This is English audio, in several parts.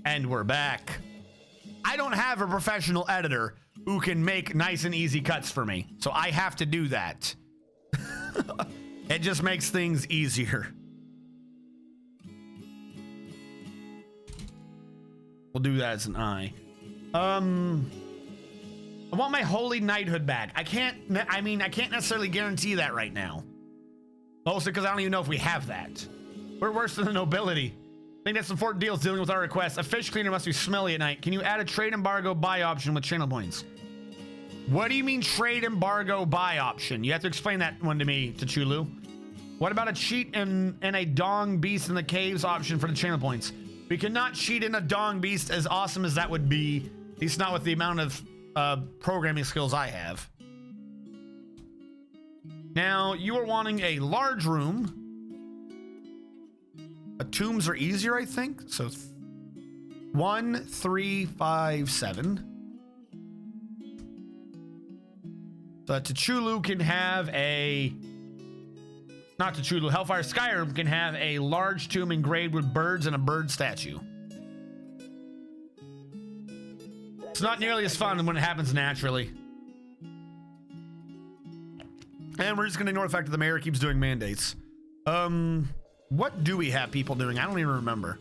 And we're back. I don't have a professional editor who can make nice and easy cuts for me, so I have to do that. It just makes things easier. We'll do that as an I. I want my holy knighthood back. I can't necessarily guarantee that right now. Mostly because I don't even know if we have that. We're worse than the nobility. I think that's some important deals dealing with our requests. A fish cleaner must be smelly at night. Can you add a trade embargo buy option with channel points? What do you mean trade embargo buy option? You have to explain that one to me, to Chulu. What about a cheat and a dong beast in the caves option for the channel points? We cannot cheat in a dong beast, as awesome as that would be. At least not with the amount of programming skills I have. Now, you are wanting a large room. Tombs are easier, I think. So 1, 3, 5, 7. So T'Chulu can have a... Not T'Chulu. Hellfire Skyrim can have a large tomb engraved with birds and a bird statue. It's not nearly as fun when it happens naturally. And we're just going to ignore the fact that the mayor keeps doing mandates. What do we have people doing? I don't even remember.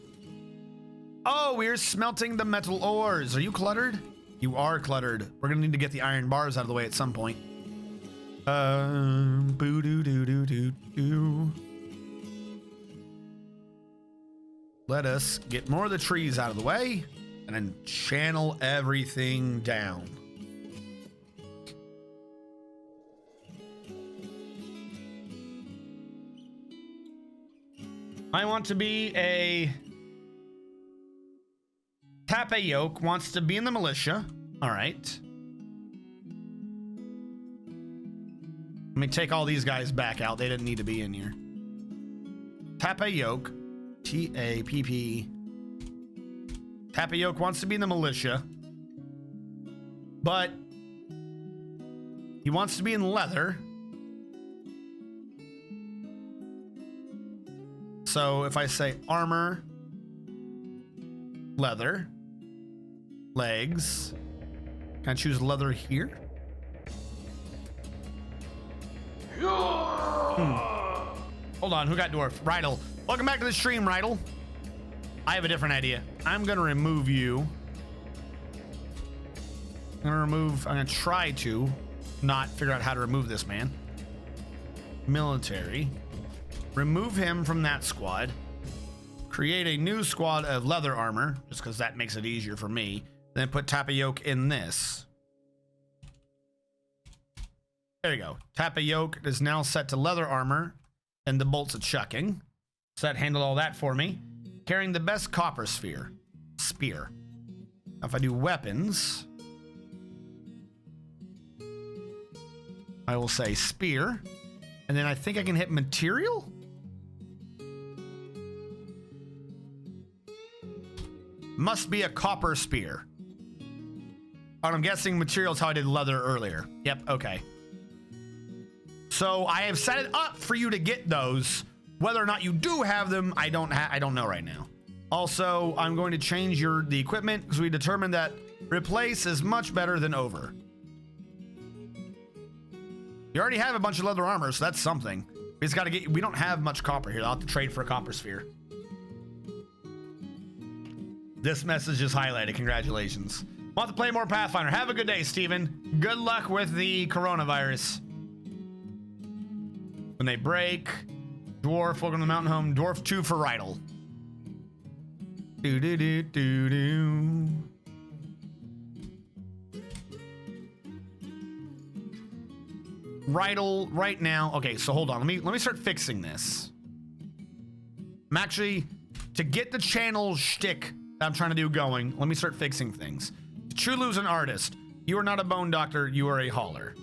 Oh, we're smelting the metal ores. Are you cluttered? You are cluttered. We're going to need to get the iron bars out of the way at some point. Boo doo doo doo doo doo. Let us get more of the trees out of the way and then channel everything down. I want to be a Tapayoke wants to be in the militia. All right. Let me take all these guys back out. They didn't need to be in here. Tapayoke. T-A-P-P. Tapayoke wants to be in the militia. But he wants to be in leather. So if I say armor, leather, legs, can I choose leather here? Hold on, who got dwarf? Rydell. Welcome back to the stream, Rydell. I have a different idea. I'm gonna remove you. I'm gonna try to not figure out how to remove this man. Military. Remove him from that squad. Create a new squad of leather armor, just because that makes it easier for me. Then put Tapayoke in this. There you go. Tapayoke is now set to leather armor and the bolts of chucking. So that handled all that for me. Carrying the best copper spear. Now if I do weapons, I will say spear. And then I think I can hit material. Must be a copper spear. And I'm guessing materials how I did leather earlier. Yep, okay. So I have set it up for you to get those. Whether or not you do have them, I don't know right now. Also, I'm going to change the equipment because we determined that replace is much better than over. You already have a bunch of leather armor, so that's something. We just got to get. We don't have much copper here. I'll have to trade for a copper sphere. This message is highlighted. Congratulations. Want to play more Pathfinder? Have a good day, Steven. Good luck with the coronavirus. When they break, dwarf, welcome to the mountain home. Dwarf 2 for Rydell. Do do do do do. Rydell right now. Okay, so hold on. Let me start fixing this. I'm actually, to get the channel shtick that I'm trying to do going, let me start fixing things. Chulu's an artist. You are not a bone doctor. You are a hauler.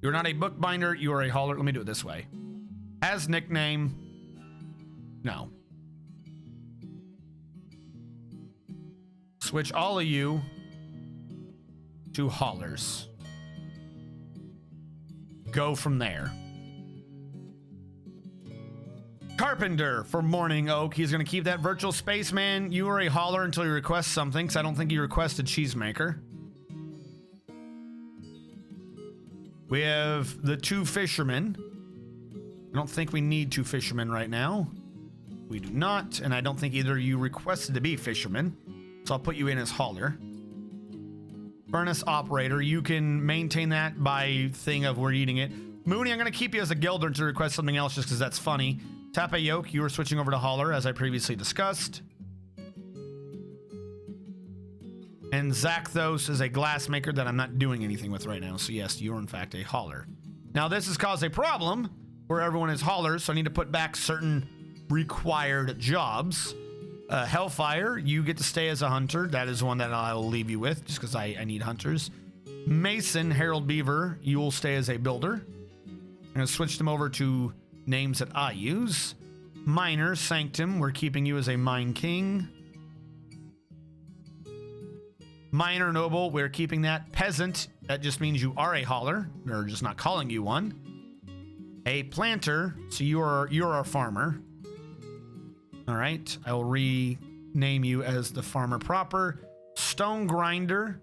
You're not a bookbinder. You are a hauler. Let me do it this way. As nickname. No. Switch all of you to haulers. Go from there. Carpenter for Morning Oak. He's going to keep that virtual spaceman. You are a hauler until you request something, because I don't think you requested cheesemaker. We have the 2 fishermen. I don't think we need 2 fishermen right now. We do not, and I don't think either of you requested to be fishermen, so I'll put you in as hauler. Furnace operator, you can maintain that by thing of we're eating it. Mooney, I'm going to keep you as a guilder to request something else just because that's funny. Tape Yoke, you are switching over to hauler as I previously discussed. And Zakthos is a glassmaker that I'm not doing anything with right now, so yes, you are in fact a hauler. Now this has caused a problem where everyone is haulers, so I need to put back certain required jobs. Hellfire, you get to stay as a hunter. That is one that I'll leave you with just because I need hunters. Mason, Harold Beaver, you will stay as a builder. I'm going to switch them over to names that I use. Miner, Sanctum, we're keeping you as a Mine King. Miner Noble, we're keeping that. Peasant, that just means you are a hauler. We're just not calling you one. A planter, so you're our farmer. All right, I will rename you as the farmer proper. Stone grinder.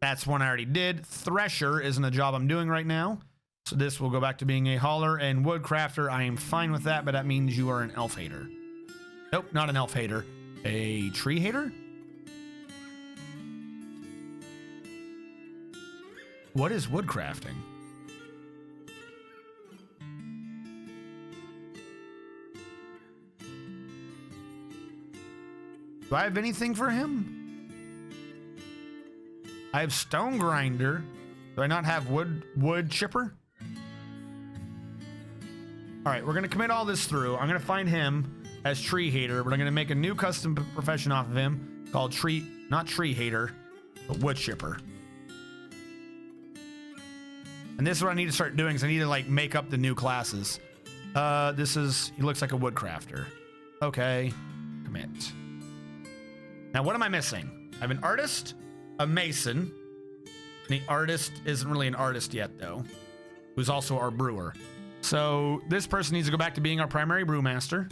That's one I already did. Thresher isn't a job I'm doing right now. So this will go back to being a hauler. And woodcrafter, I am fine with that, but that means you are an elf hater. Nope, not an elf hater. A tree hater? What is woodcrafting? Do I have anything for him? I have stone grinder. Do I not have wood chipper? All right, we're gonna commit all this through. I'm gonna find him as tree hater, but I'm gonna make a new custom profession off of him called not tree hater, but wood chipper. And this is what I need to start doing, because I need to like make up the new classes. He looks like a woodcrafter. Okay, commit. Now, what am I missing? I have an artist, a mason. And the artist isn't really an artist yet, though, who's also our brewer. So this person needs to go back to being our primary brewmaster.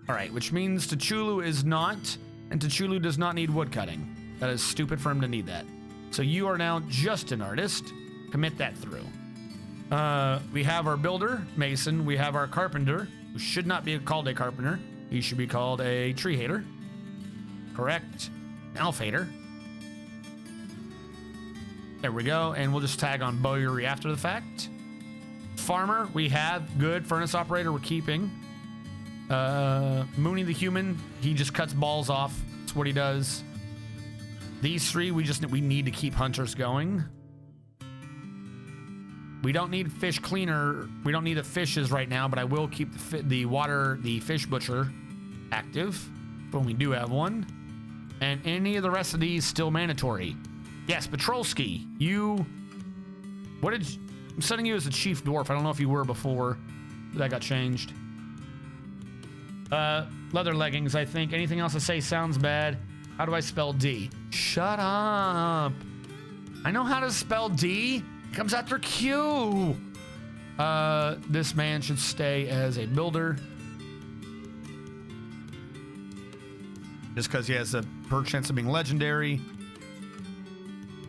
All right, which means T'Chulu is not, and T'Chulu does not need wood cutting. That is stupid for him to need that. So you are now just an artist. Commit that through. We have our builder, mason. We have our carpenter, who should not be called a carpenter. He should be called a tree hater. Correct. Elf hater. There we go. And we'll just tag on Bowyery after the fact. Farmer, we have. Good. Furnace operator, we're keeping. Mooney the human, he just cuts balls off. That's what he does. These 3, we need to keep hunters going. We don't need fish cleaner. We don't need the fishes right now, but I will keep the fish butcher active when we do have one. And any of the rest of these still mandatory. Yes, Petrolski, I'm setting you as a chief dwarf. I don't know if you were before. That got changed. Leather leggings, I think. Anything else I say sounds bad. How do I spell D? Shut up. I know how to spell D. It comes after Q. This man should stay as a builder. Just because he has a chance of being legendary.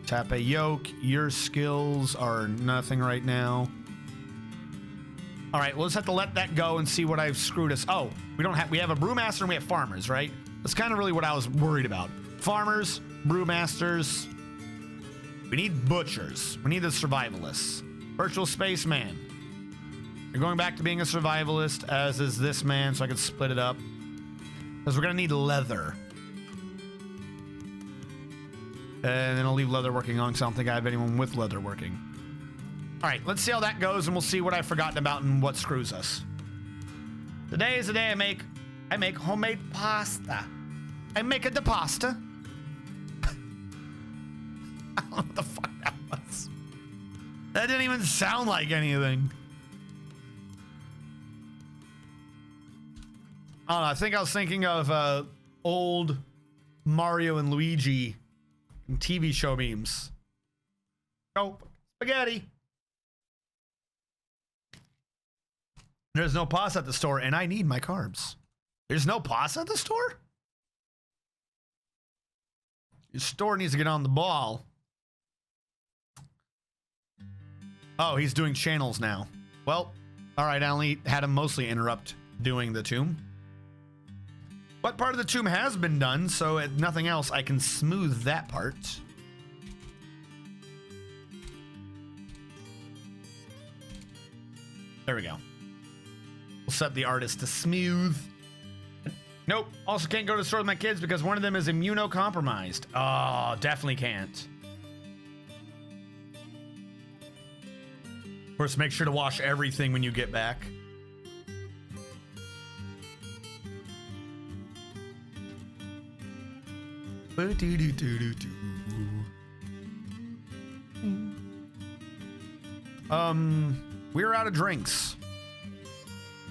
Tap a yoke. Your skills are nothing right now. All right, we'll just have to let that go and see what I've screwed us. Oh, we have a brewmaster and we have farmers, right? That's kind of really what I was worried about. Farmers, brewmasters. We need butchers. We need the survivalists. Virtual spaceman. You're going back to being a survivalist, as is this man, so I can split it up. Because we're going to need leather. And then I'll leave leather working on, because I don't think I have anyone with leather working. All right, let's see how that goes, and we'll see what I've forgotten about and what screws us. Today is the day I make homemade pasta. I make the pasta. I don't know what the fuck that was. That didn't even sound like anything. I don't know, I think I was thinking of old Mario and Luigi and TV show memes. Oh, spaghetti. There's no pasta at the store, and I need my carbs. There's no pasta at the store? Your store needs to get on the ball. Oh, he's doing channels now. Well, all right, I only had him mostly interrupt doing the tomb. But part of the tomb has been done, so if nothing else, I can smooth that part. There we go. We'll set the artist to smooth. Nope. Also can't go to the store with my kids because one of them is immunocompromised. Oh, definitely can't. Of course, make sure to wash everything when you get back. We're out of drinks.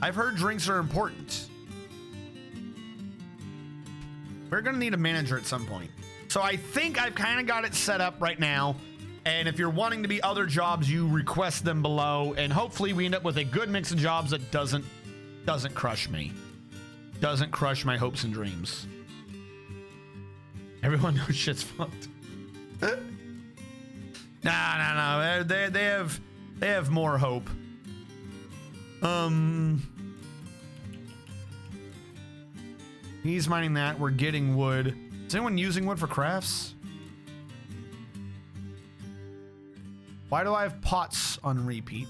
I've heard drinks are important. We're gonna need a manager at some point. So I think I've kind of got it set up right now. And if you're wanting to be other jobs, you request them below. And hopefully we end up with a good mix of jobs that doesn't crush me. Doesn't crush my hopes and dreams. Everyone knows shit's fucked. Nah. They have more hope. He's mining that. We're getting wood. Is anyone using wood for crafts? Why do I have pots on repeat?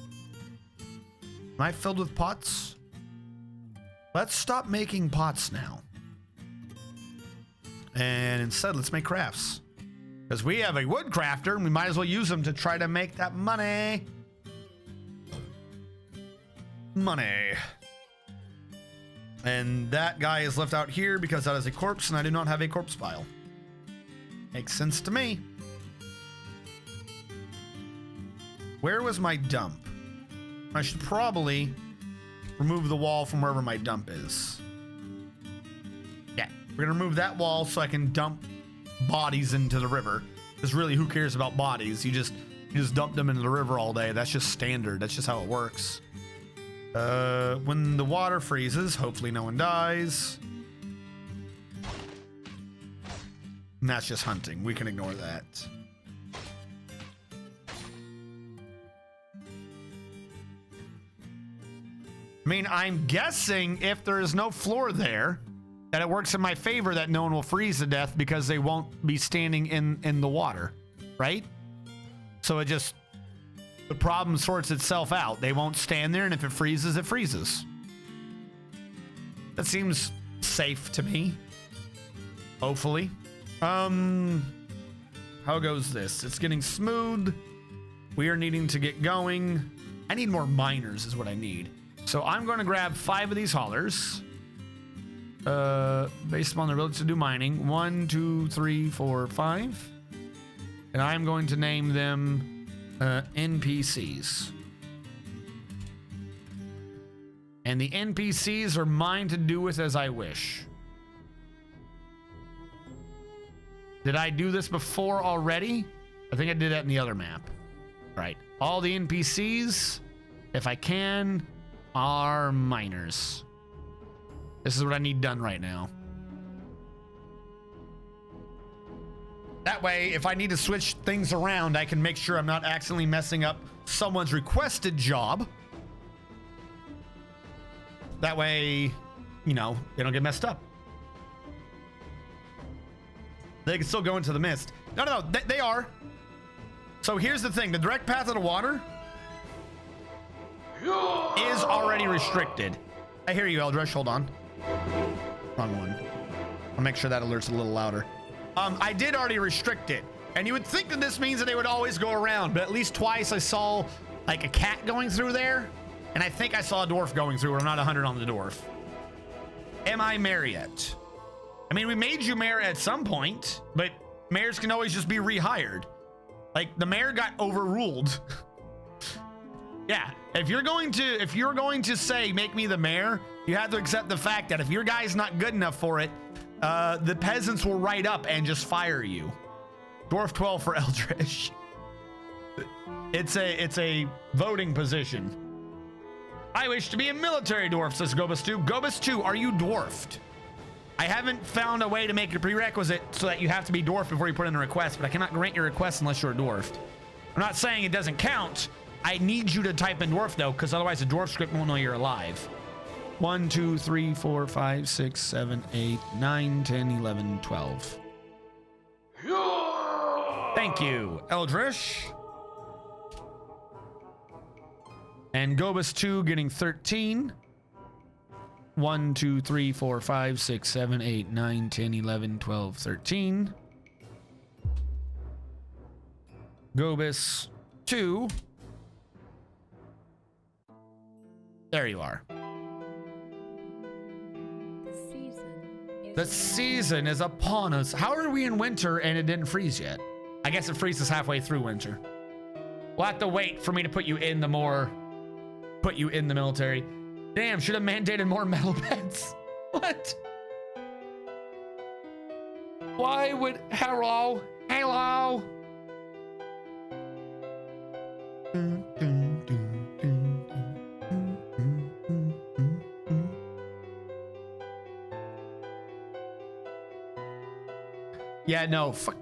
Am I filled with pots? Let's stop making pots now. And instead, let's make crafts. Because we have a wood crafter, and we might as well use them to try to make that money. Money. And that guy is left out here because that is a corpse, and I do not have a corpse pile. Makes sense to me. Where was my dump? I should probably remove the wall from wherever my dump is. Yeah, we're gonna remove that wall so I can dump bodies into the river. Because really, who cares about bodies? You just dump them into the river all day. That's just standard. That's just how it works. When the water freezes, hopefully no one dies. And that's just hunting. We can ignore that. I mean, I'm guessing if there is no floor there, that it works in my favor that no one will freeze to death because they won't be standing in the water, right? So the problem sorts itself out. They won't stand there, and if it freezes, it freezes. That seems safe to me. Hopefully. How goes this? It's getting smooth. We are needing to get going. I need more miners is what I need. So I'm going to grab 5 of these haulers. Based upon their ability to do mining. 1, 2, 3, 4, 5. And I'm going to name them NPCs. And the NPCs are mine to do with as I wish. Did I do this before already? I think I did that in the other map. Right. All the NPCs, if I can, are miners. This is what I need done right now. That way, if I need to switch things around, I can make sure I'm not accidentally messing up someone's requested job. That way, you know, they don't get messed up. They can still go into the mist. No, they are. So here's the thing. The direct path of the water is already restricted. I hear you, Eldritch. Hold on. Wrong one. I'll make sure that alert's a little louder. I did already restrict it. And you would think that this means that they would always go around, but at least twice I saw like a cat going through there. And I think I saw a dwarf going through, but I'm not 100 on the dwarf. Am I mayor yet? I mean, we made you mayor at some point, but mayors can always just be rehired. Like, the mayor got overruled. Yeah, if you're going to say, make me the mayor, you have to accept the fact that if your guy's not good enough for it, the peasants will write up and just fire you. Dwarf 12 for Eldritch. It's a voting position. I wish to be a military dwarf, says Gobus 2. Gobus 2, are you dwarfed? I haven't found a way to make it a prerequisite so that you have to be dwarfed before you put in a request, but I cannot grant your request unless you're dwarfed. I'm not saying it doesn't count. I need you to type in dwarf though, because otherwise the dwarf script won't know you're alive. 1, 2, 3, 4, 5, 6, 7, 8, 9, 10, 11, 12. Thank you, Eldrish. And Gobus 2 getting 13. 1, 2, 3, 4, 5, 6, 7, 8, 9, 10, 11, 12, 13. Gobus 2. There you are. The season is upon us. How are we in winter and it didn't freeze yet? I guess it freezes halfway through winter. We'll have to wait for me to put you in the military. Damn, should have mandated more metal beds. What? Why would... Hello? Yeah, no, fuck.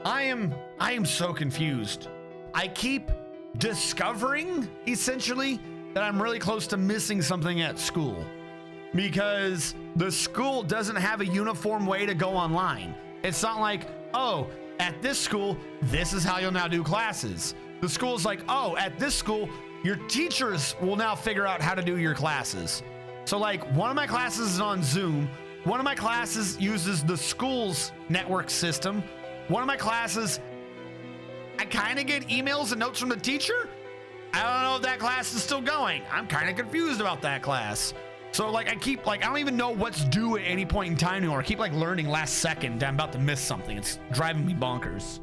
I am so confused. I keep discovering, essentially, that I'm really close to missing something at school. Because the school doesn't have a uniform way to go online. It's not like, oh, at this school, this is how you'll now do classes. The school's like, oh, at this school, your teachers will now figure out how to do your classes. So like, one of my classes is on Zoom. One of my classes uses the school's network system. One of my classes, I kind of get emails and notes from the teacher. I don't know if that class is still going. I'm kind of confused about that class. So like, I don't even know what's due at any point in time anymore. I keep like learning last second that I'm about to miss something. It's driving me bonkers.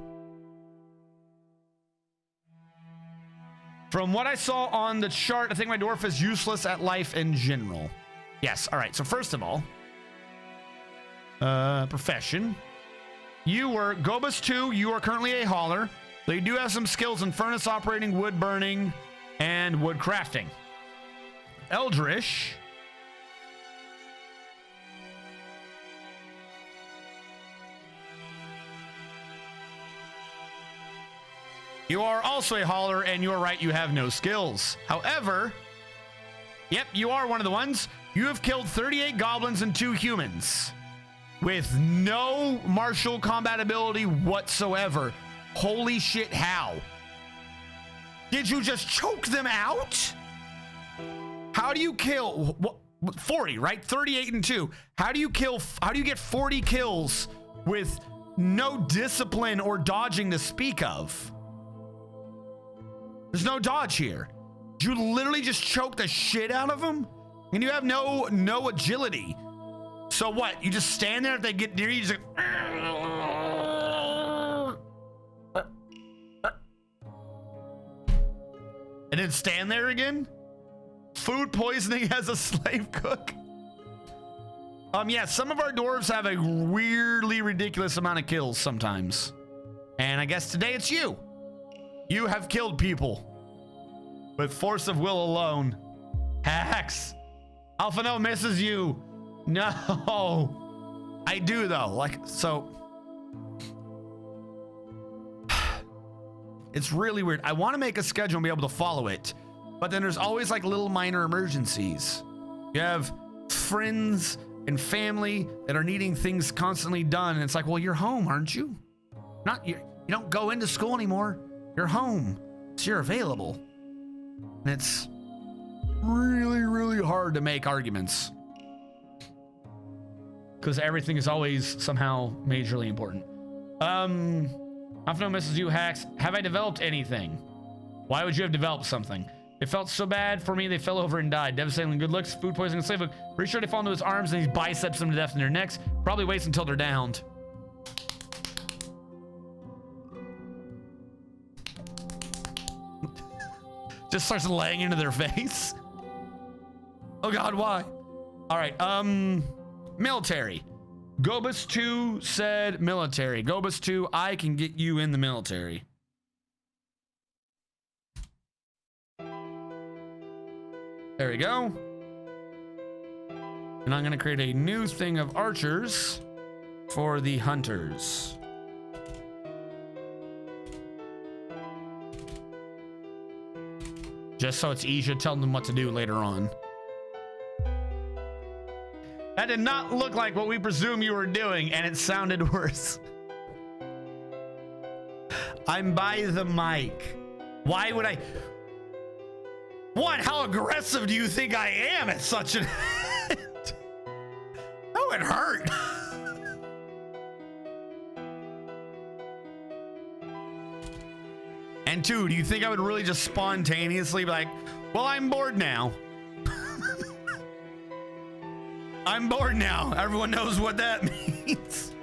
From what I saw on the chart, I think my dwarf is useless at life in general. Yes, all right, so first of all, profession. You were Gobus 2. You are currently a hauler. So you do have some skills in furnace operating, wood burning, and wood crafting. Eldrish. You are also a hauler, and you are right, you have no skills. However, yep, you are one of the ones. You have killed 38 goblins and 2 humans with no martial combat ability whatsoever. Holy shit, how? Did you just choke them out? How do you kill 40, right? 38 and 2. How do you get 40 kills with no discipline or dodging to speak of? There's no dodge here. You literally just choke the shit out of them, and you have no agility. So what? You just stand there if they get near you, just like, and then stand there again? Food poisoning as a slave cook? Yeah, some of our dwarves have a weirdly ridiculous amount of kills sometimes. And I guess today it's you. You have killed people with force of will alone. Hacks. Alpha no misses you. No. I do though. Like, so. It's really weird. I want to make a schedule and be able to follow it, but then there's always like little minor emergencies. You have friends and family that are needing things constantly done, and it's like, well, you're home, aren't you? You don't go into school anymore. You're home, so you're available. And it's really, really hard to make arguments because everything is always somehow majorly important. Alpha misses you, Hacks. Have I developed anything? Why would you have developed something? It felt so bad for me, they fell over and died. Devastating good looks, food poisoning, slave hook. Pretty sure they fall into his arms and he biceps them to death in their necks. Probably waits until they're downed. Just starts laying into their face. Oh God, why? All right, military. Gobus 2 said military. Gobus 2, I can get you in the military. There we go. And I'm going to create a new thing of archers for the hunters. Just so it's easier to tell them what to do later on. That did not look like what we presume you were doing, and it sounded worse. I'm by the mic. Why would I? What? How aggressive do you think I am at such an... Oh, it hurt. And two, do you think I would really just spontaneously be like, well, I'm bored now. I'm bored now. Everyone knows what that means.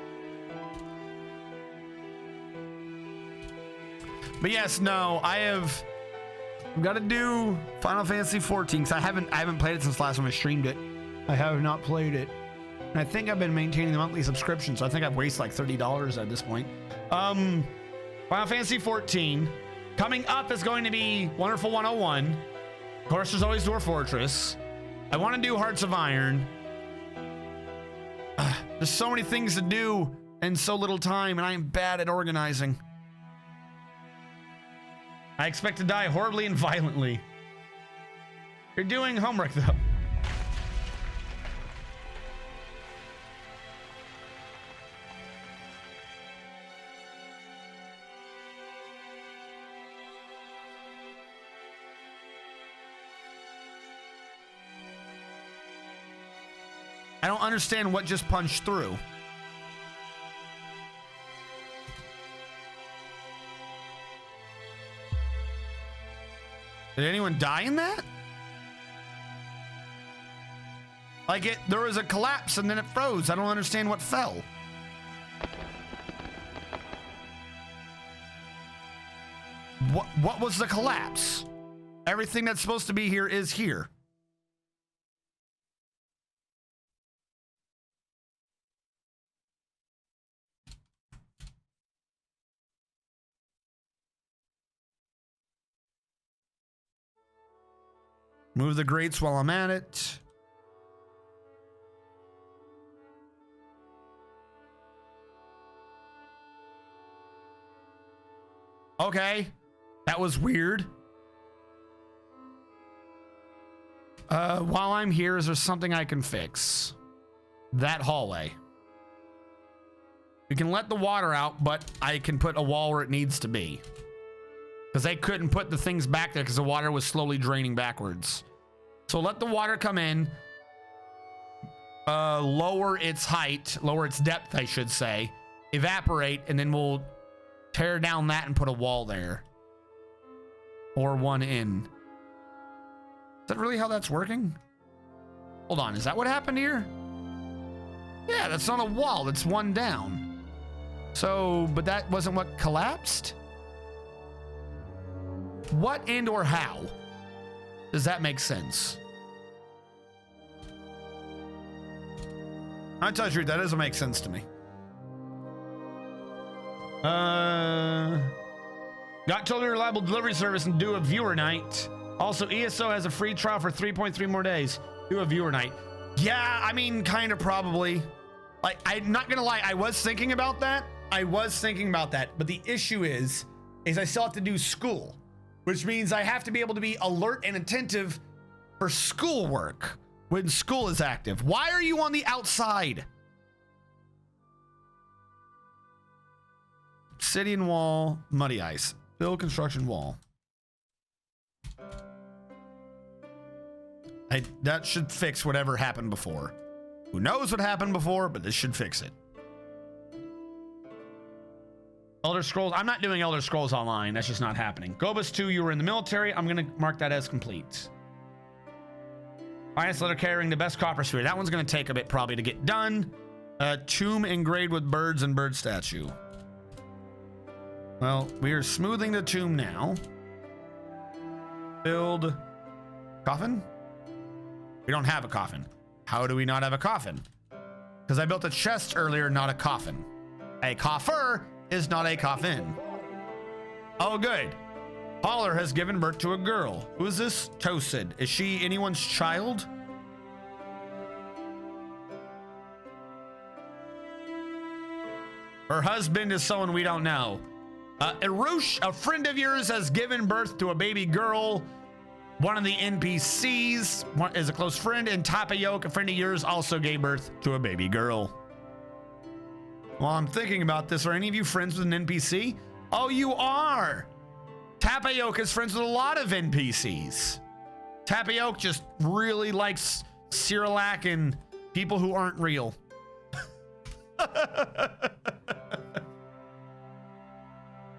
But yes, no, I've got to do Final Fantasy 14 because I haven't played it since last time I streamed it. I have not played it. And I think I've been maintaining the monthly subscription, so I think I've wasted like $30 at this point. Final Fantasy 14. Coming up is going to be Wonderful 101. Of course, there's always Dwarf Fortress. I want to do Hearts of Iron. There's so many things to do and so little time, and I am bad at organizing. I expect to die horribly and violently. You're doing homework, though. I don't understand what just punched through. Did anyone die in that? Like there was a collapse and then it froze. I don't understand what fell. What was the collapse? Everything that's supposed to be here is here. Move the grates while I'm at it. Okay, that was weird. While I'm here, is there something I can fix? That hallway. We can let the water out, but I can put a wall where it needs to be. Because they couldn't put the things back there because the water was slowly draining backwards. So let the water come in, lower its height, lower its depth, I should say, evaporate, and then we'll tear down that and put a wall there. Or one in. Is that really how that's working? Hold on, is that what happened here? Yeah, that's not a wall, that's one down. So, but that wasn't what collapsed? What and or how does that make sense? I'll tell you the truth, that doesn't make sense to me. Got totally reliable delivery service and do a viewer night. Also, ESO has a free trial for 3.3 more days. Do a viewer night. Yeah, I mean, kind of probably. Like, I'm not gonna lie, I was thinking about that. But the issue is I still have to do school. Which means I have to be able to be alert and attentive for schoolwork when school is active. Why are you on the outside? Obsidian wall, muddy ice. Build construction wall. That should fix whatever happened before. Who knows what happened before, but this should fix it. Elder Scrolls. I'm not doing Elder Scrolls Online. That's just not happening. Gobus 2, you were in the military. I'm going to mark that as complete. Finest letter carrying the best copper sphere. That one's going to take a bit probably to get done. Tomb engraved with birds and bird statue. Well, we are smoothing the tomb now. Build coffin. We don't have a coffin. How do we not have a coffin? Because I built a chest earlier, not a coffin. A coffer is not a coffin. Oh, good. Holler has given birth to a girl. Who is this? Tosid. Is she anyone's child? Her husband is someone we don't know. Erush, a friend of yours, has given birth to a baby girl. One of the NPCs is a close friend, and Tapayoke, a friend of yours, also gave birth to a baby girl. While I'm thinking about this, are any of you friends with an NPC? Oh, you are! Tapayoke is friends with a lot of NPCs. Tapayoke just really likes Cyrillac and people who aren't real.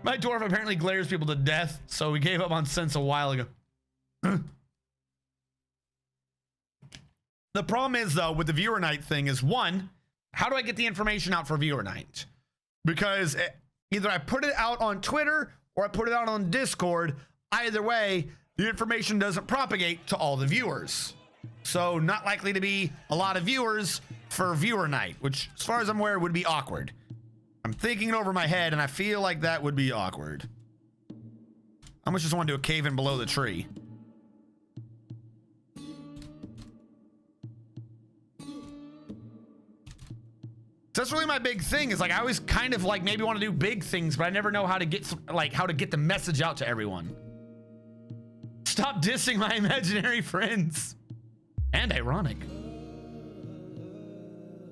My dwarf apparently glares people to death, so we gave up on sense a while ago. The problem is, though, with the viewer night thing is, one, how do I get the information out for viewer night? Because either I put it out on Twitter or I put it out on Discord. Either way, the information doesn't propagate to all the viewers. So not likely to be a lot of viewers for viewer night, which as far as I'm aware would be awkward. I'm thinking it over my head and I feel like that would be awkward. I almost just want to do a cave in below the tree. That's really my big thing, is like I always kind of like maybe want to do big things, but I never know how to get how to get the message out to everyone. Stop dissing my imaginary friends. And ironic.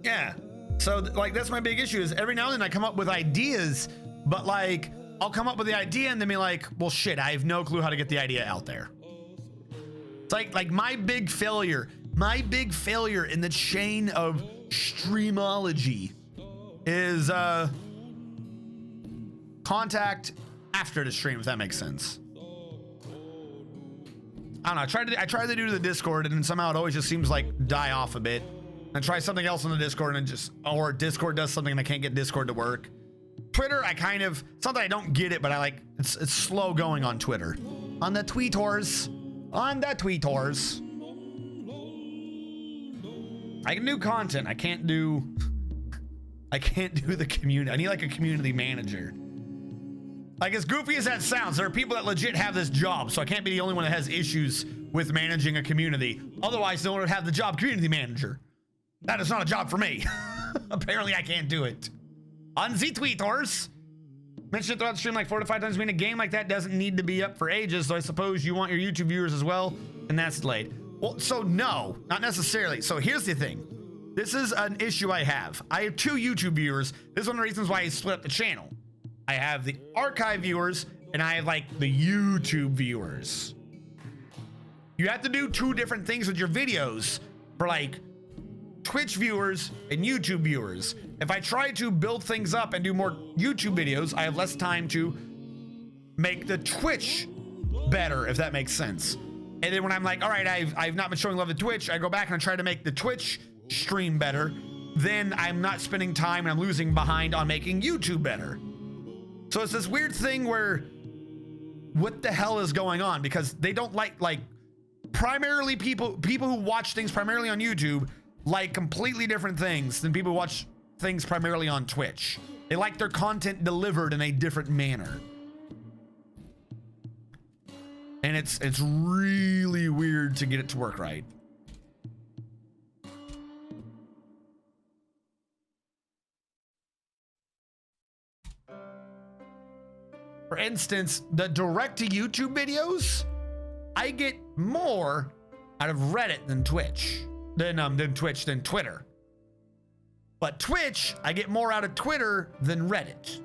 Yeah. So like that's my big issue, is every now and then I come up with ideas, but like I'll come up with the idea and then be like, well shit, I have no clue how to get the idea out there. It's like my big failure in the chain of streamology is contact after the stream, if that makes sense. I don't know. I tried to do the Discord, and then somehow it always just seems like die off a bit. And try something else on the Discord, and or Discord does something and I can't get Discord to work. Twitter, it's not that I don't get it, but it's slow going on Twitter. On the tweetors. I can do content. I can't do the community. I need like a community manager. Like, as goofy as that sounds, there are people that legit have this job, so I can't be the only one that has issues with managing a community. Otherwise, no one would have the job community manager. That is not a job for me. Apparently, I can't do it. On the tweeters. Mention it throughout the stream like 4 to 5 times. I mean, a game like that doesn't need to be up for ages, so I suppose you want your YouTube viewers as well, and that's delayed. Well, so no, not necessarily. So here's the thing. This is an issue I have. I have 2 YouTube viewers. This is one of the reasons why I split up the channel. I have the archive viewers, and I have like the YouTube viewers. You have to do 2 different things with your videos for like Twitch viewers and YouTube viewers. If I try to build things up and do more YouTube videos, I have less time to make the Twitch better, if that makes sense. And then when I'm like, all right, I've not been showing love to Twitch, I go back and I try to make the Twitch stream better. Then I'm not spending time and I'm losing behind on making YouTube better. So it's this weird thing where, what the hell is going on? Because they don't like primarily people who watch things primarily on YouTube like completely different things than people who watch things primarily on Twitch. They like their content delivered in a different manner. And it's really weird to get it to work right. For instance, the direct to YouTube videos, I get more out of Reddit than Twitch, than Twitter. But Twitch, I get more out of Twitter than Reddit.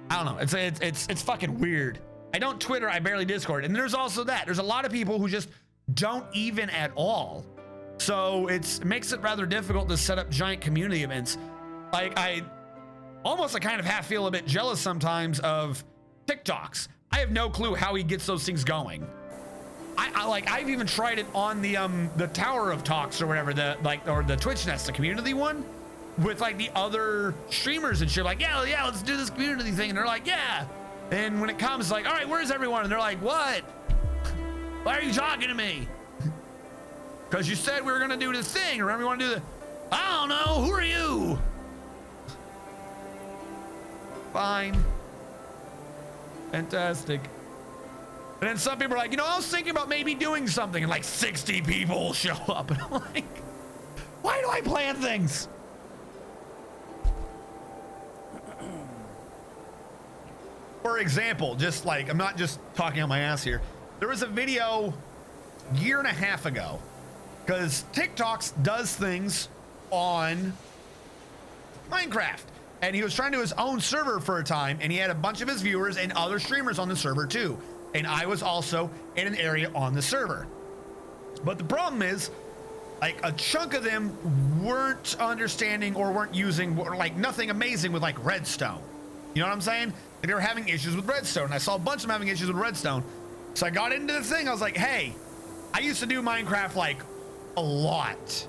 I don't know. It's fucking weird. I don't Twitter, I barely Discord. And there's also that. There's a lot of people who just don't even at all. So it makes it rather difficult to set up giant community events. Like I kind of half feel a bit jealous sometimes of TikToks. I have no clue how he gets those things going. I've even tried it on the Tower of Talks or whatever, or the Twitch Nest, the community one, with like the other streamers and shit. Like, yeah, let's do this community thing. And they're like, yeah. And when it comes, like, all right, where's everyone? And they're like, what? Why are you talking to me? Because you said we were gonna do this thing. Remember, you want to do the? I don't know. Who are you? Fine. Fantastic. And then some people are like, you know, I was thinking about maybe doing something, and like 60 people show up. And I'm like, why do I plan things? For example, just like, I'm not just talking on my ass here. There was a video a year and a half ago, because TikToks does things on Minecraft. And he was trying to do his own server for a time, and he had a bunch of his viewers and other streamers on the server too. And I was also in an area on the server. But the problem is, like, a chunk of them weren't understanding or weren't using, or like nothing amazing with like redstone. You know what I'm saying? Like, they were having issues with redstone. And I saw a bunch of them having issues with redstone. So I got into the thing. I was like, hey, I used to do Minecraft like a lot.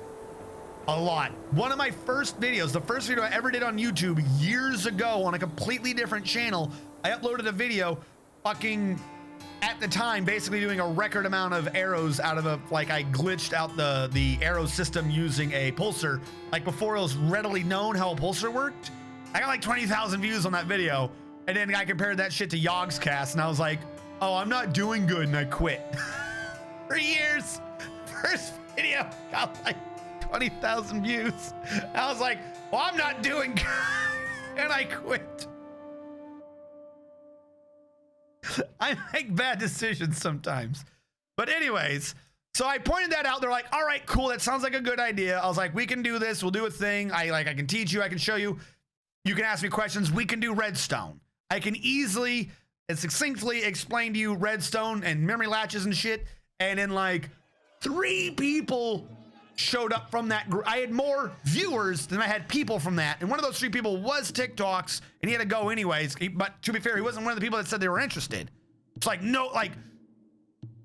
One of my first videos, the first video I ever did on YouTube years ago on a completely different channel, I uploaded a video fucking at the time basically doing a record amount of arrows out of a, like, I glitched out the arrow system using a pulsar, like before it was readily known how a pulsar worked. I got like 20,000 views on that video, and then I compared that shit to Yogscast, and I was like, oh, I'm not doing good, and I quit. For years, first video got like 20,000 views. I was like, well, I'm not doing good, and I quit. I make bad decisions sometimes. But anyways, so I pointed that out. They're like, all right, cool. That sounds like a good idea. I was like, we can do this. We'll do a thing. I can teach you. I can show you. You can ask me questions. We can do redstone. I can easily and succinctly explain to you redstone and memory latches and shit. And then like 3 people showed up from that group. I had more viewers than I had people from that. And one of those 3 people was TikToks, and he had to go anyways. But to be fair, he wasn't one of the people that said they were interested. It's like, no, like,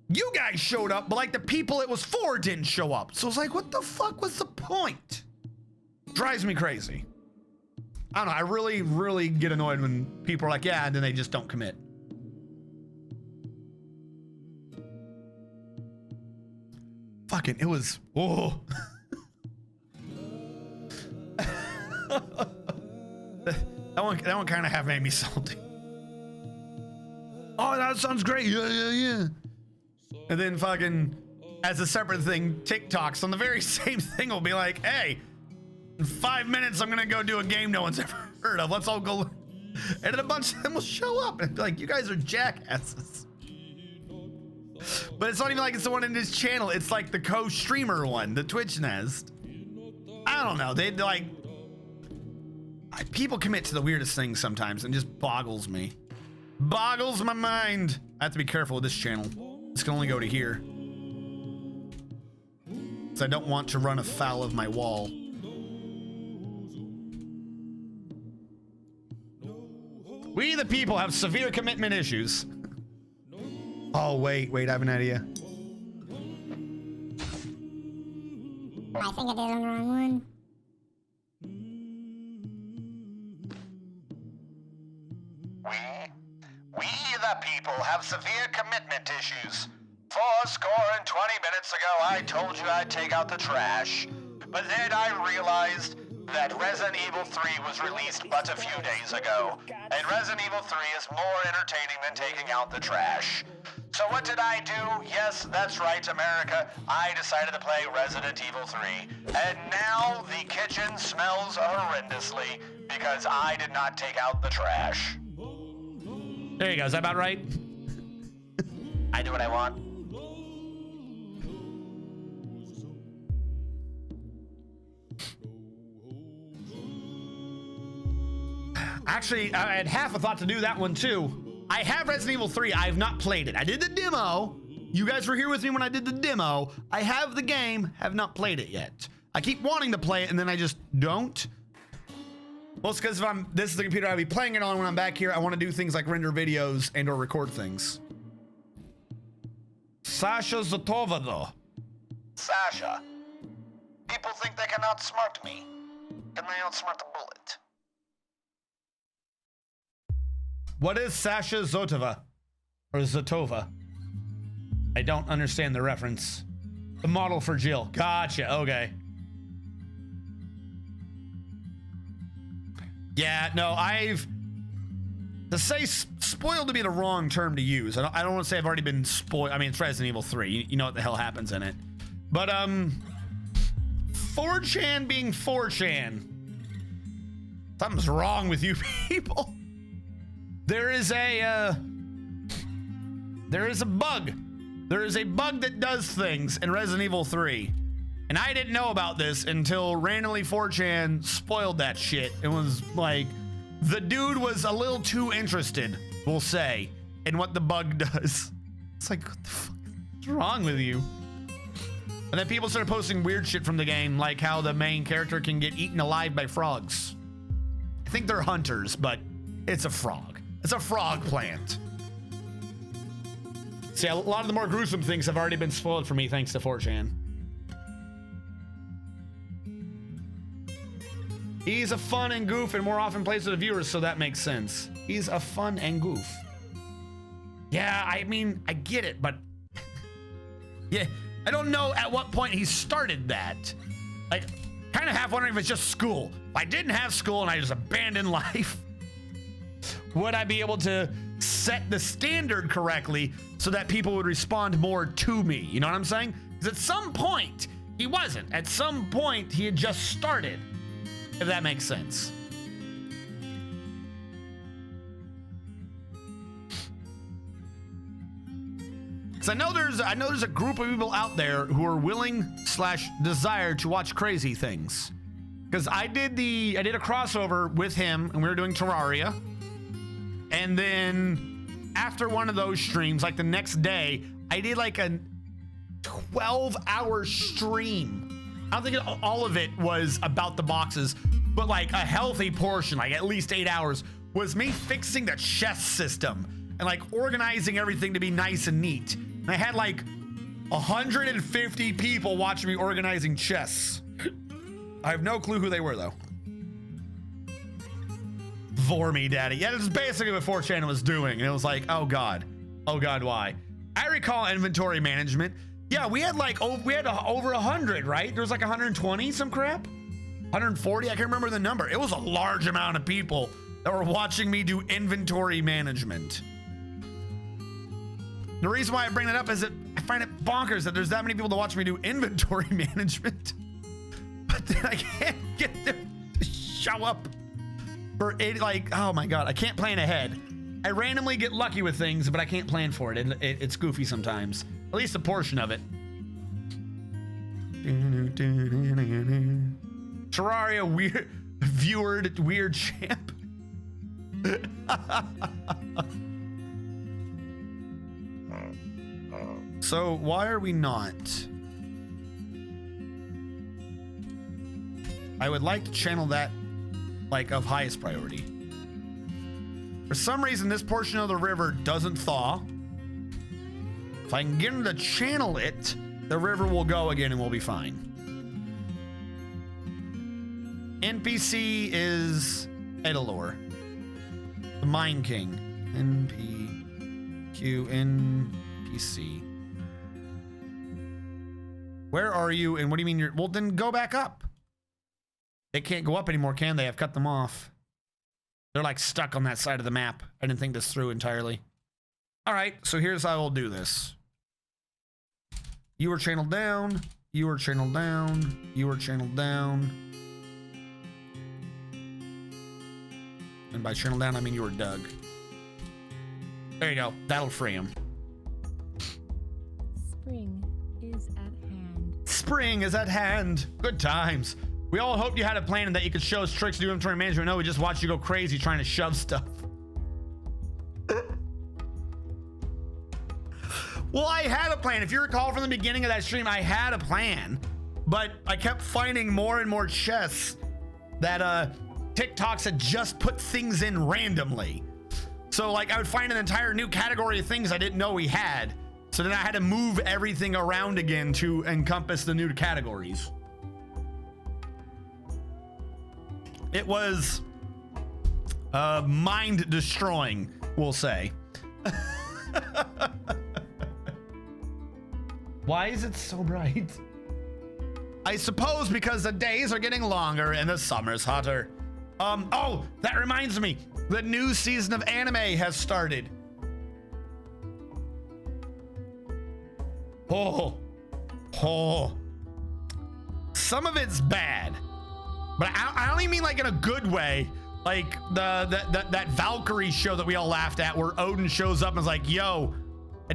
you guys showed up, but like the people it was for didn't show up. So it's like, what the fuck was the point? Drives me crazy. I don't know. I really, really get annoyed when people are like, yeah, and then they just don't commit. Fucking, it was, whoa. that one kind of half made me salty. Oh, that sounds great. Yeah. And then fucking, as a separate thing, TikToks on the very same thing will be like, hey, in 5 minutes, I'm gonna go do a game no one's ever heard of. Let's all go. And then a bunch of them will show up and be like, you guys are jackasses. But it's not even like it's the one in this channel. It's like the co-streamer one, the Twitch Nest. I don't know. They like, people commit to the weirdest things sometimes and just boggles me. Boggles my mind. I have to be careful with this channel. This can only go to here. Because I don't want to run afoul of my wall. We the people have severe commitment issues. Oh, wait, I have an idea. I think I did on the wrong one. We the people have severe commitment issues. 4 score and 20 minutes ago, I told you I'd take out the trash. But then I realized that Resident Evil 3 was released but a few days ago. And Resident Evil 3 is more entertaining than taking out the trash. So what did I do? Yes, that's right, America. I decided to play Resident Evil 3. And now the kitchen smells horrendously because I did not take out the trash. There you go. Is that about right? I do what I want. Actually, I had half a thought to do that one too. I have Resident Evil 3. I have not played it. I did the demo. You guys were here with me when I did the demo. I have the game, have not played it yet. I keep wanting to play it and then I just don't. Well, it's because if this is the computer I'll be playing it on when I'm back here. I want to do things like render videos and or record things. Sasha Zotova though. Sasha. People think they can outsmart me. Can they outsmart the bullet? What is Sasha Zotova? Or Zotova? I don't understand the reference. The model for Jill. Gotcha, okay. Yeah, no, To say spoiled to be the wrong term to use. I don't want to say I've already been spoiled. I mean, it's Resident Evil 3. You know what the hell happens in it. But 4chan being 4chan. Something's wrong with you people. There is a bug. There is a bug that does things in Resident Evil 3. And I didn't know about this until randomly 4chan spoiled that shit. It was like, the dude was a little too interested, we'll say, in what the bug does. It's like, what the fuck is wrong with you? And then people started posting weird shit from the game, like how the main character can get eaten alive by frogs. I think they're hunters, but it's a frog. It's a frog plant. See, a lot of the more gruesome things have already been spoiled for me thanks to 4chan. He's a fun and goof and more often plays with the viewers, so that makes sense. He's a fun and goof. Yeah, I mean, I get it, but yeah, I don't know at what point he started that. Like, kind of half wondering if it's just school. If I didn't have school and I just abandoned life, would I be able to set the standard correctly so that people would respond more to me? You know what I'm saying? Because at some point, he wasn't. At some point, he had just started. If that makes sense. Because I know there's a group of people out there who are willing / desire to watch crazy things. Because I did a crossover with him and we were doing Terraria. And then after one of those streams, like the next day, I did like a 12-hour stream. I don't think all of it was about the boxes, but like a healthy portion, like at least 8 hours, was me fixing the chest system and like organizing everything to be nice and neat. And I had like 150 people watching me organizing chests. I have no clue who they were though. Vormy daddy. Yeah, this is basically what 4chan was doing. And it was like, oh God, why? I recall inventory management. Yeah, we had like, over 100, right? There was like 120, some crap? 140, I can't remember the number. It was a large amount of people that were watching me do inventory management. The reason why I bring that up is that I find it bonkers that there's that many people to watch me do inventory management, but then I can't get them to show up for it. Like, oh my God, I can't plan ahead. I randomly get lucky with things, but I can't plan for it. It's goofy sometimes. At least a portion of it. Terraria weird champ. So why are we not? I would like to channel that like of highest priority. For some reason, this portion of the river doesn't thaw. If I can get him to channel it, the river will go again and we'll be fine. NPC is Edalor, the Mine King. NPC. Where are you? And what do you mean you're? Well, then go back up. They can't go up anymore, can they? I've cut them off. They're like stuck on that side of the map. I didn't think this through entirely. All right, so here's how we'll do this. You were channeled down. You were channeled down. You were channeled down. And by channel down, I mean you were dug. There you go. That'll free him. Spring is at hand. Spring is at hand. Good times. We all hoped you had a plan and that you could show us tricks to do inventory management. No, we just watched you go crazy trying to shove stuff. Well, I had a plan. If you recall from the beginning of that stream, I had a plan, but I kept finding more and more chests that TikToks had just put things in randomly. So like I would find an entire new category of things I didn't know we had. So then I had to move everything around again to encompass the new categories. It was mind destroying, we'll say. Why is it so bright? I suppose because the days are getting longer and the summer's hotter. Oh, that reminds me. The new season of anime has started. Oh. Some of it's bad, but I don't even mean like in a good way. Like that Valkyrie show that we all laughed at, where Odin shows up and is like, "Yo, I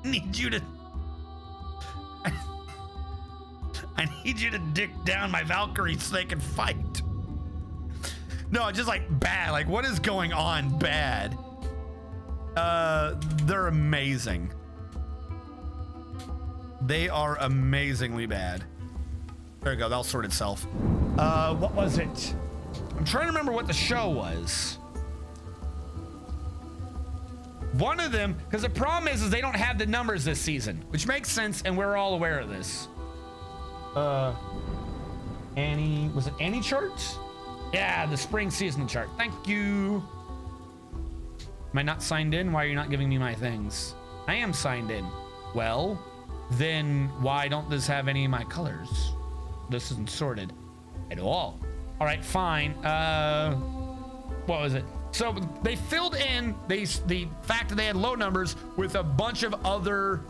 need you to, I need you to dick down my Valkyrie so they can fight." No, it's just like bad. Like, what is going on? Bad. They're amazing. They are amazingly bad. There we go. That'll sort itself. What was it? I'm trying to remember what the show was. One of them, because the problem is they don't have the numbers this season, which makes sense, and we're all aware of this. Annie, was it Annie charts? Yeah, the spring season chart. Thank you. Am I not signed in? Why are you not giving me my things? I am signed in. Well, then why don't this have any of my colors? This isn't sorted at all. All right, fine. What was it? So they filled in the fact that they had low numbers with a bunch of other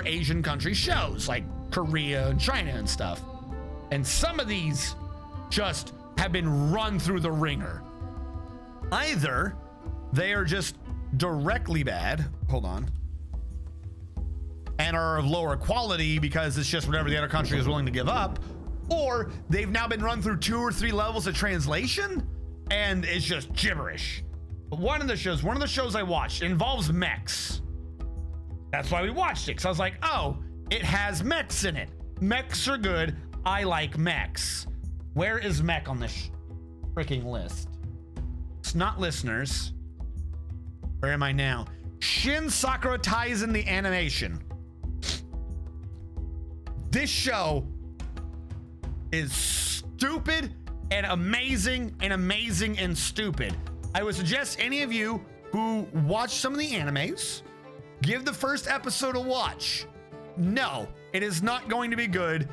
Asian country shows like Korea and China and stuff. And some of these just have been run through the ringer. Either they are just directly bad. Hold on. And are of lower quality because it's just whatever the other country is willing to give up, or they've now been run through 2 or 3 levels of translation and it's just gibberish. But one of the shows I watched involves mechs. That's why we watched it, because I was like, oh, it has mechs in it. Mechs are good. I like mechs. Where is mech on this freaking list? It's not listeners. Where am I now? Shin Sakura ties in the animation. This show is stupid and amazing and stupid. I would suggest any of you who watch some of the animes, give the first episode a watch. No, it is not going to be good.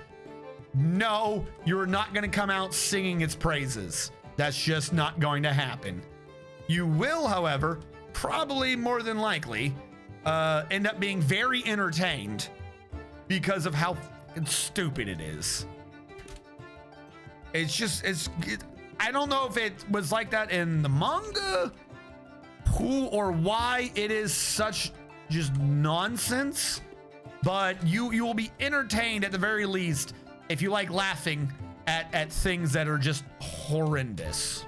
No, you're not going to come out singing its praises. That's just not going to happen. You will, however, probably more than likely, end up being very entertained because of how stupid it is. I don't know if it was like that in the manga, who or why it is such just nonsense, but you will be entertained at the very least if you like laughing at things that are just horrendous.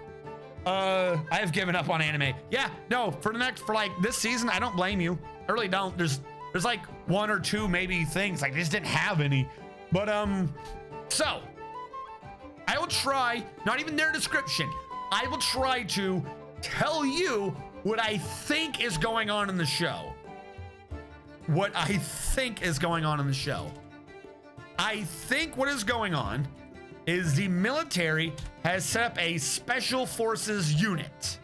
I have given up on anime. Yeah, no, for like this season, I don't blame you. I really don't. There's like 1 or 2 maybe things. Like, they just didn't have any. But so I will try, not even their description, I will try to tell you what I think is going on in the show. What I think is going on in the show. I think what is going on is the military has set up a special forces unit.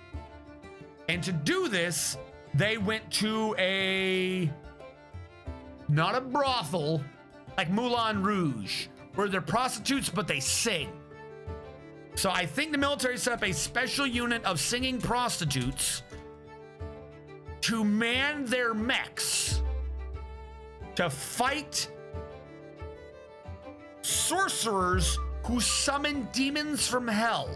And to do this, they went to not a brothel, like Moulin Rouge, where they're prostitutes, but they sing. So I think the military set up a special unit of singing prostitutes to man their mechs to fight sorcerers who summon demons from hell.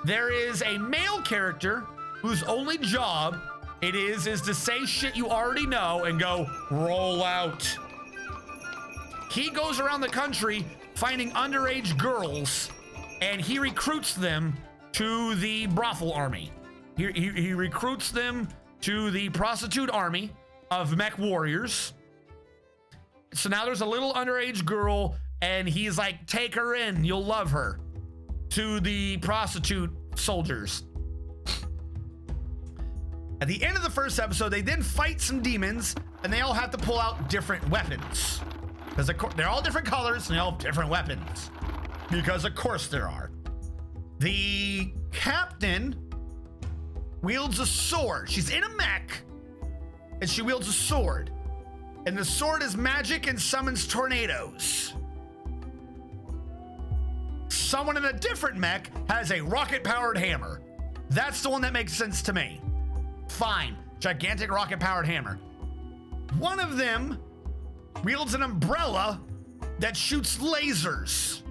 There is a male character whose only job it is to say shit you already know and go, roll out. He goes around the country finding underage girls and he recruits them to the brothel army. He recruits them to the prostitute army of mech warriors. So now there's a little underage girl and he's like, take her in, you'll love her, to the prostitute soldiers. At the end of the first episode, they then fight some demons and they all have to pull out different weapons. Because they're all different colors and they all have different weapons. Because of course there are. The captain wields a sword. She's in a mech and she wields a sword. And the sword is magic and summons tornadoes. someone in a different mech has a rocket-powered hammer. That's the one that makes sense to me. Fine, gigantic rocket-powered hammer. One of them wields an umbrella that shoots lasers.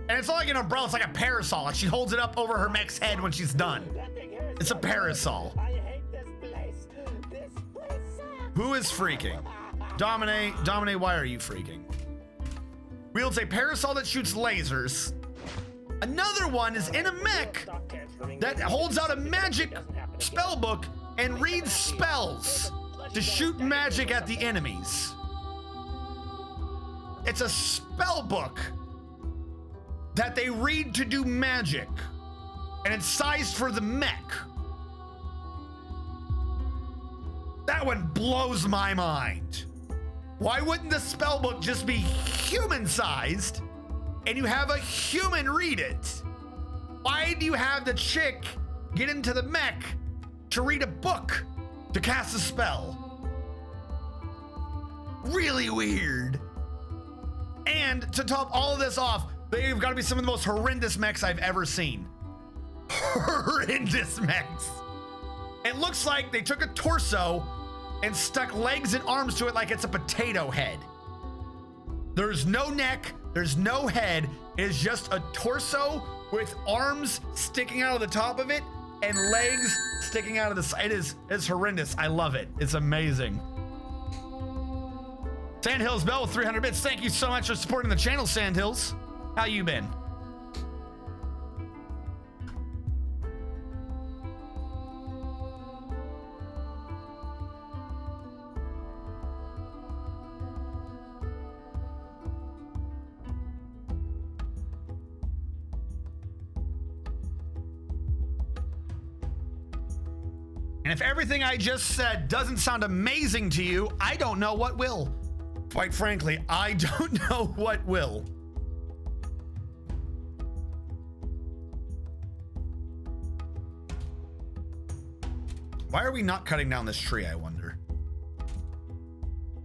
And it's not like an umbrella, it's like a parasol. And she holds it up over her mech's head when she's done. It's a parasol. I hate this place. This place sucks. Who is freaking? Domine, why are you freaking? Wields a parasol that shoots lasers. Another one is in a mech that holds out a magic spell book and reads spells to shoot magic at the enemies. It's a spell book that they read to do magic, and it's sized for the mech. That one blows my mind. Why wouldn't the spell book just be human-sized and you have a human read it? Why do you have the chick get into the mech to read a book to cast a spell? Really weird. And to top all of this off, they've got to be some of the most horrendous mechs I've ever seen. Horrendous mechs. It looks like they took a torso and stuck legs and arms to it like it's a potato head. There's no neck, there's no head. It is just a torso with arms sticking out of the top of it and legs sticking out of the side. It's horrendous. I love it. It's amazing. Sandhills Bell with 300 bits. Thank you so much for supporting the channel, Sandhills. How you been? And if everything I just said doesn't sound amazing to you, I don't know what will. Quite frankly, I don't know what will. Why are we not cutting down this tree, I wonder?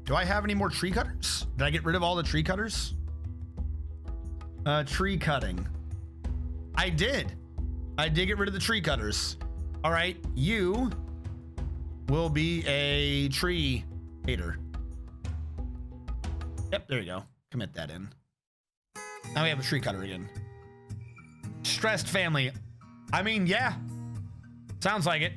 Do I have any more tree cutters? Did I get rid of all the tree cutters? Tree cutting. I did get rid of the tree cutters. All right, you will be a tree hater. Yep, there you go. Commit that in. Now we have a tree cutter again. Stressed family. I mean, yeah. Sounds like it.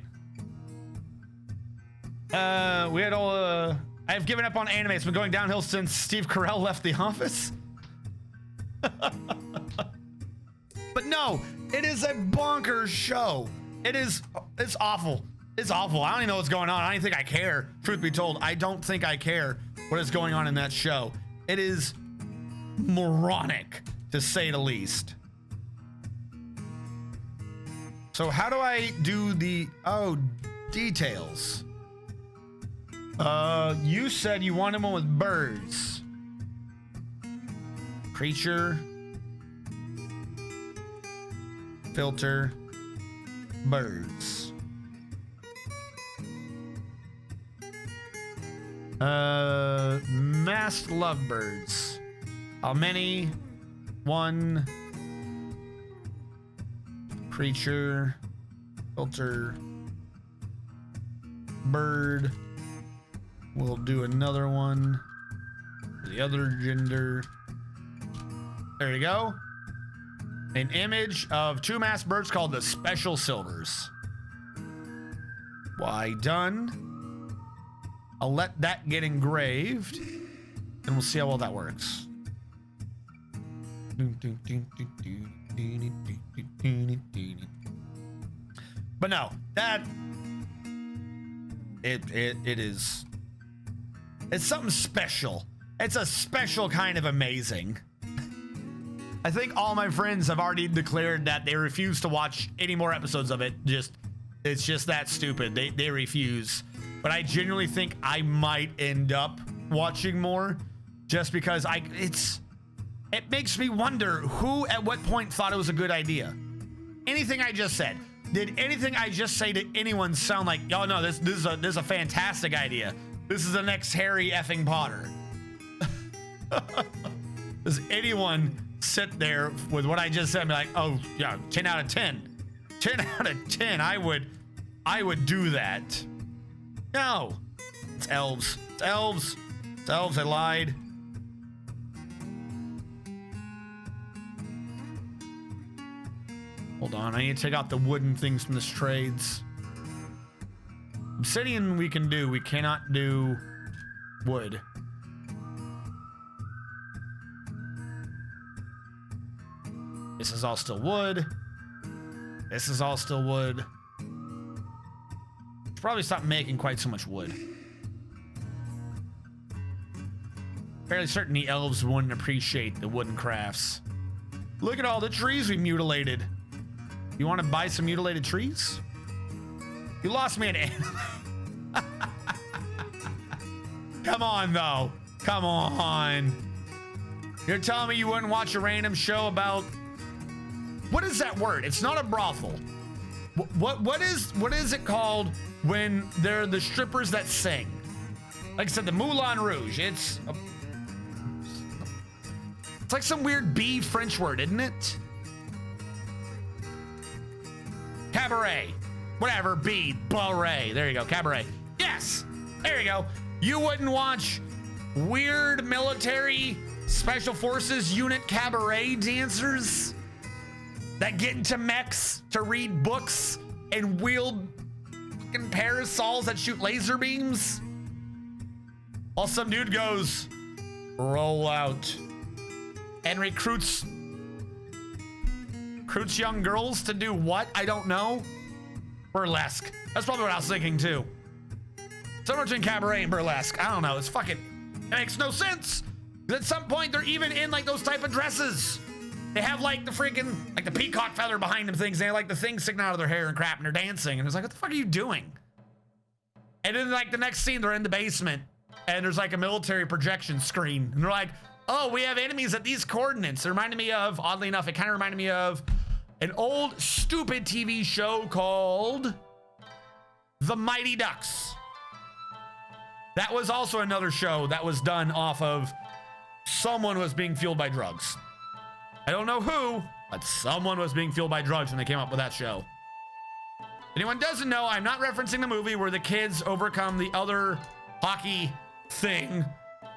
We had all, I've given up on anime. It's been going downhill since Steve Carell left The Office. But no, it is a bonkers show. It's awful. It's awful. I don't even know what's going on. I don't even think I care. Truth be told, I don't think I care what is going on in that show. It is moronic, to say the least. So how do I do the, details? You said you wanted one with birds. Creature. Filter. Birds. Masked lovebirds. How many? One. Creature. Filter. Bird. We'll do another one. The other gender. There you go. An image of two masked birds called the Special Silvers. Why, done. I'll let that get engraved, and we'll see how well that works. But no, that it is. It's something special. It's a special kind of amazing. I think all my friends have already declared that they refuse to watch any more episodes of it. It's just that stupid. They refuse. But I genuinely think I might end up watching more, just because it makes me wonder who at what point thought it was a good idea. Anything I just said. Did anything I just say to anyone sound like, oh no, this is a fantastic idea. This is the next Harry effing Potter. Does anyone sit there with what I just said and be like, oh yeah, 10 out of 10. 10 out of 10. I would do that. No. It's elves. It's elves. It's elves. I lied. Hold on. I need to take out the wooden things from this trades. Obsidian we can do. We cannot do wood. This is all still wood. This is all still wood. Should probably stop making quite so much wood. Fairly certain the elves wouldn't appreciate the wooden crafts. Look at all the trees we mutilated. You want to buy some mutilated trees? You lost me an animal. Come on, though. Come on. You're telling me you wouldn't watch a random show about... What is that word? It's not a brothel. What is it called when they're the strippers that sing? Like I said, the Moulin Rouge. It's like some weird B French word, isn't it? Cabaret. Whatever, B, beret. There you go, cabaret. Yes, there you go. You wouldn't watch weird military special forces unit cabaret dancers that get into mechs to read books and wield fucking parasols that shoot laser beams? While some dude goes, roll out, and recruits young girls to do what? I don't know. Burlesque. That's probably what I was thinking too. Somewhere between cabaret and burlesque. I don't know. It's fucking, it makes no sense. At some point, they're even in like those type of dresses. They have like the freaking, like the peacock feather behind them things. They have like the things sticking out of their hair and crap, and they're dancing. And it's like, what the fuck are you doing? And then like the next scene, they're in the basement and there's like a military projection screen. And they're like, oh, we have enemies at these coordinates. It reminded me of, oddly enough, it kind of reminded me of an old stupid TV show called The Mighty Ducks. That was also another show that was done off of someone was being fueled by drugs. I don't know who, but someone was being fueled by drugs when they came up with that show. If anyone doesn't know, I'm not referencing the movie where the kids overcome the other hockey thing,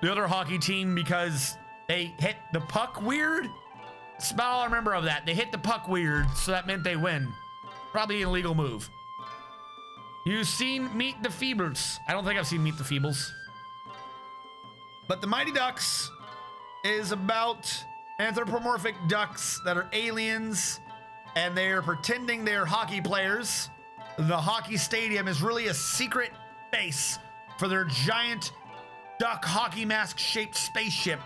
the other hockey team, because they hit the puck weird. That's about all I remember of that. They hit the puck weird, so that meant they win. Probably an illegal move. You've seen Meet the Feebles. I don't think I've seen Meet the Feebles. But the Mighty Ducks is about anthropomorphic ducks that are aliens, and they're pretending they're hockey players. The hockey stadium is really a secret base for their giant duck hockey mask shaped spaceship,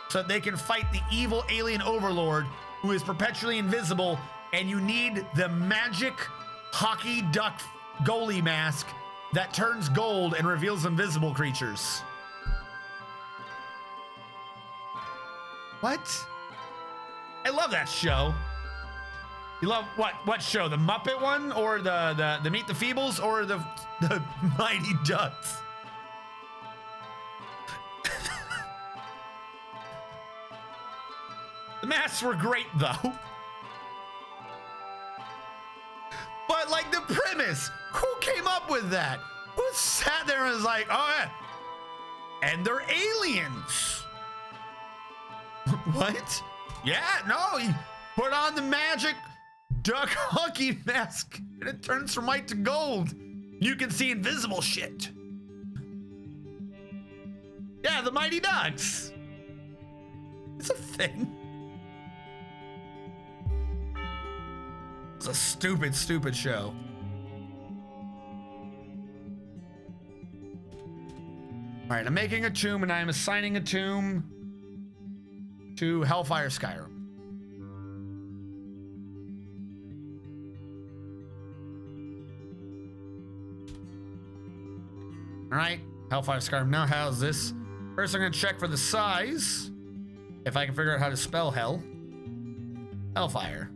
so that they can fight the evil alien overlord who is perpetually invisible, and you need the magic hockey duck goalie mask that turns gold and reveals invisible creatures. What? I love that show. You love what show? The Muppet one, or the Meet the Feebles, or the Mighty Ducks? The masks were great though. But like the premise, who came up with that? Who sat there and was like, oh yeah, and they're aliens. What? Yeah, no, you put on the magic duck hockey mask and it turns from white to gold. You can see invisible shit. Yeah, the Mighty Ducks. It's a thing. It's a stupid, stupid show. All right, I'm making a tomb and I'm assigning a tomb to Hellfire Skyrim. All right, Hellfire Skyrim now has this. First, I'm gonna check for the size. If I can figure out how to spell hell. Hellfire.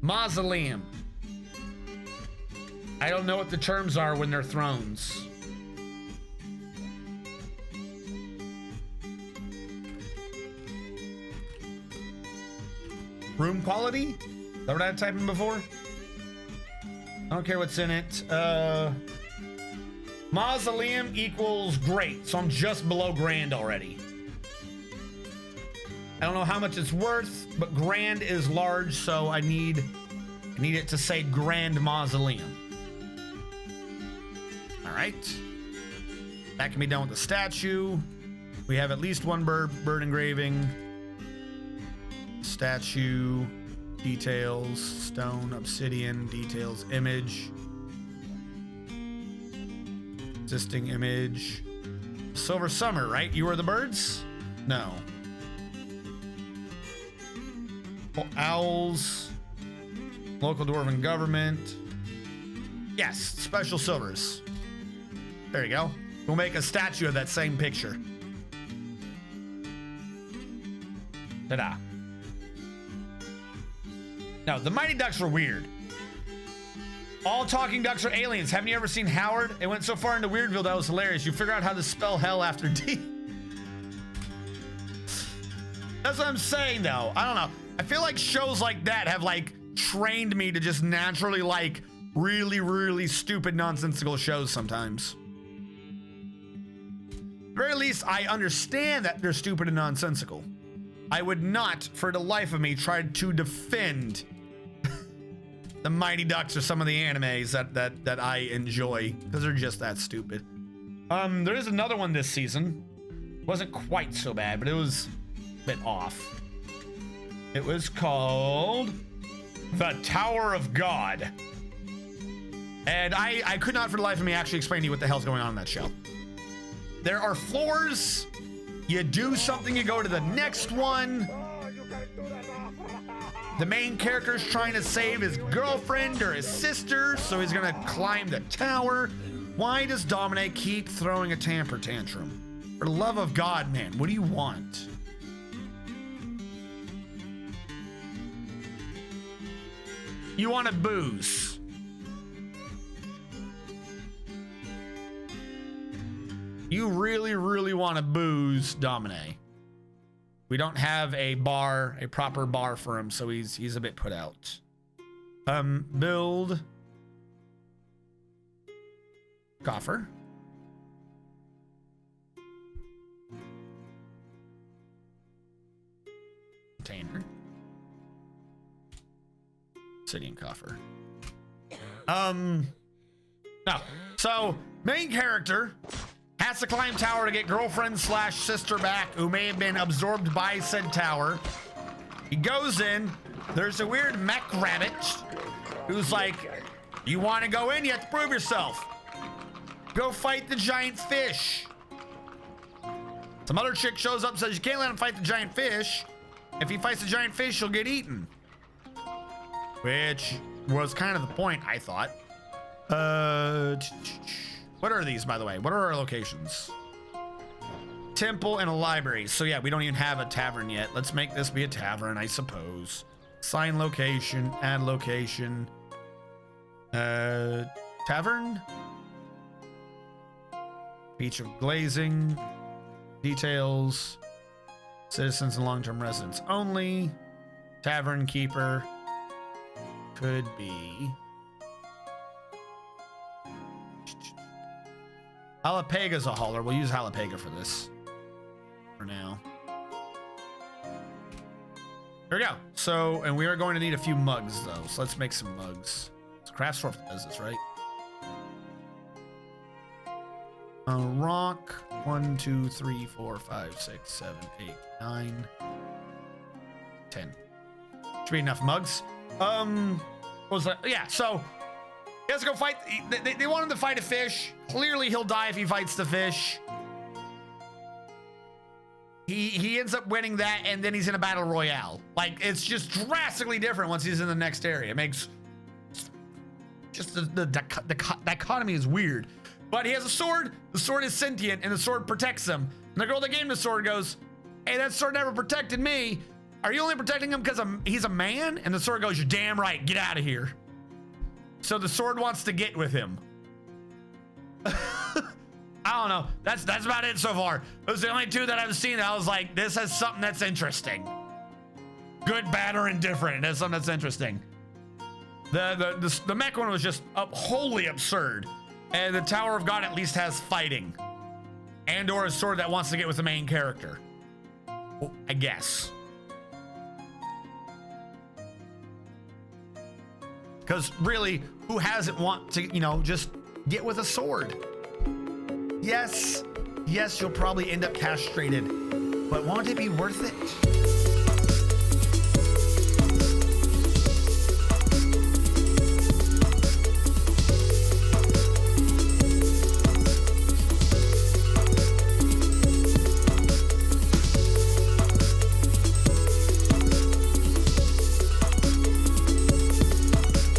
Mausoleum. I don't know what the terms are when they're thrones. Room quality? Is that what I had typed in before? I don't care what's in it. Mausoleum equals great, so I'm just below grand already. I don't know how much it's worth, but grand is large, so I need it to say grand mausoleum. All right. That can be done with the statue. We have at least one bird engraving. Statue, details, stone, obsidian, details, image. Existing image. Silver Summer, right? You were the birds? No. Owls. Local dwarven government. Yes, special silvers. There you go. We'll make a statue of that same picture. Ta-da. Now, the Mighty Ducks were weird. All talking ducks are aliens. Haven't you ever seen Howard? It went so far into Weirdville that was hilarious. You figure out how to spell hell after D. That's what I'm saying, though. I don't know. I feel like shows like that have, like, trained me to just naturally like really, really stupid, nonsensical shows sometimes. At the very least, I understand that they're stupid and nonsensical. I would not, for the life of me, try to defend the Mighty Ducks or some of the animes that I enjoy, because they're just that stupid. There is another one this season. Wasn't quite so bad, but it was a bit off. It was called The Tower of God. And I could not for the life of me actually explain to you what the hell's going on in that show. There are floors. You do something, you go to the next one. The main character's trying to save his girlfriend or his sister, so he's gonna climb the tower. Why does Dominic keep throwing a temper tantrum? For the love of God, man, what do you want? You want to booze. You really, really want to booze Domine. We don't have a bar, a proper bar for him, so he's a bit put out. Build. Coffer. Container. Obsidian coffer. No. So, main character has to climb tower to get girlfriend / sister back, who may have been absorbed by said tower. He goes in. There's a weird mech rabbit who's like, you want to go in? You have to prove yourself. Go fight the giant fish. Some other chick shows up and says, you can't let him fight the giant fish. If he fights the giant fish, he'll get eaten. Which was kind of the point, I thought. What are these, by the way? What are our locations? Temple and a library. So yeah, we don't even have a tavern yet. Let's make this be a tavern, I suppose. Sign location, add location. Tavern? Beach of glazing. Details. Citizens and long-term residents only. Tavern keeper. Could be. Jalapega's a hauler. We'll use Jalapega for this. For now. There we go. So, and we are going to need a few mugs, though. So let's make some mugs. It's craft store does this, right? Rock. 1, 2, 3, 4, 5, 6, 7, 8, 9, 10. Should be enough mugs. What was that? Yeah, so he has to go fight. They want him to fight a fish. Clearly, he'll die if he fights the fish. He ends up winning that, and then he's in a battle royale. Like, it's just drastically different once he's in the next area. It makes just the dichotomy is weird. But he has a sword. The sword is sentient, and the sword protects him. And the girl that gave him the sword goes, "Hey, that sword never protected me. Are you only protecting him because he's a man?" And the sword goes, "You're damn right. Get out of here." So the sword wants to get with him. I don't know. That's about it so far. Those are the only two that I've seen that I was like, this has something that's interesting. Good, bad, or indifferent. That's something that's interesting. The mech one was just wholly absurd. And the Tower of God at least has fighting. And or a sword that wants to get with the main character. Well, I guess. Because really, who hasn't want to, just get with a sword? Yes, you'll probably end up castrated. But won't it be worth it?